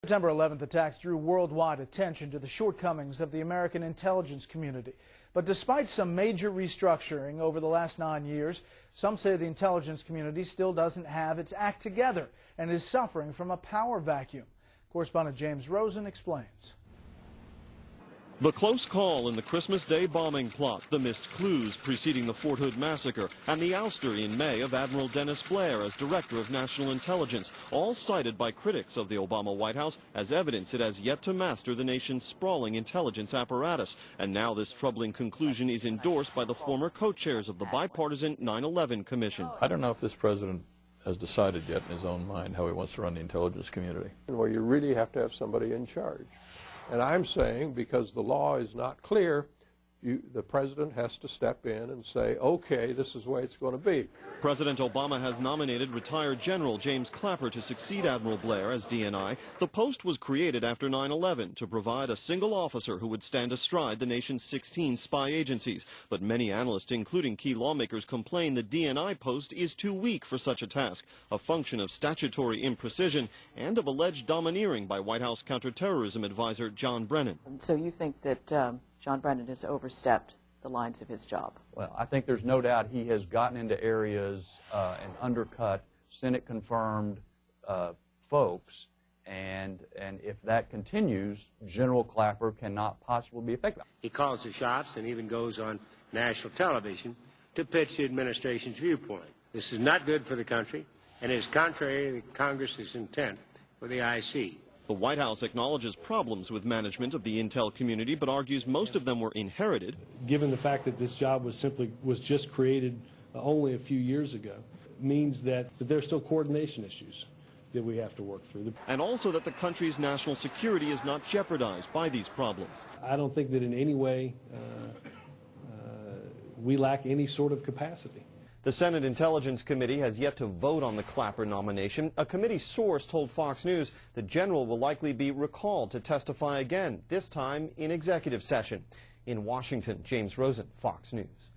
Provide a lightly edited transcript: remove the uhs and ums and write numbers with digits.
September 11th attacks drew worldwide attention to the shortcomings of the American intelligence community. But despite some major restructuring over the last 9 years, some say the intelligence community still doesn't have its act together and is suffering from a power vacuum. Correspondent James Rosen explains. The close call in the Christmas Day bombing plot, the missed clues preceding the Fort Hood massacre, and the ouster in May of Admiral Dennis Blair as Director of National Intelligence, all cited by critics of the Obama White House as evidence it has yet to master the nation's sprawling intelligence apparatus. And now this troubling conclusion is endorsed by the former co-chairs of the bipartisan 9/11 Commission. I don't know if this president has decided yet in his own mind how he wants to run the intelligence community. Well, you really have to have somebody in charge. And I'm saying, because the law is not clear, the president has to step in and say, okay, this is the way it's going to be. President Obama has nominated retired General James Clapper to succeed Admiral Blair as DNI. The post was created after 9/11 to provide a single officer who would stand astride the nation's 16 spy agencies. But many analysts, including key lawmakers, complain the DNI post is too weak for such a task, a function of statutory imprecision and of alleged domineering by White House counterterrorism advisor John Brennan. So you think that John Brennan has overstepped the lines of his job? Well, I think there's no doubt he has gotten into areas and undercut Senate-confirmed folks, and if that continues, General Clapper cannot possibly be effective. He calls the shots and even goes on national television to pitch the administration's viewpoint. This is not good for the country and is contrary to Congress's intent for the IC. The White House acknowledges problems with management of the intel community, but argues most of them were inherited. Given the fact that this job was just created only a few years ago, means that there's still coordination issues that we have to work through. And also that the country's national security is not jeopardized by these problems. I don't think that in any way we lack any sort of capacity. The Senate Intelligence Committee has yet to vote on the Clapper nomination. A committee source told Fox News the general will likely be recalled to testify again, this time in executive session. In Washington, James Rosen, Fox News.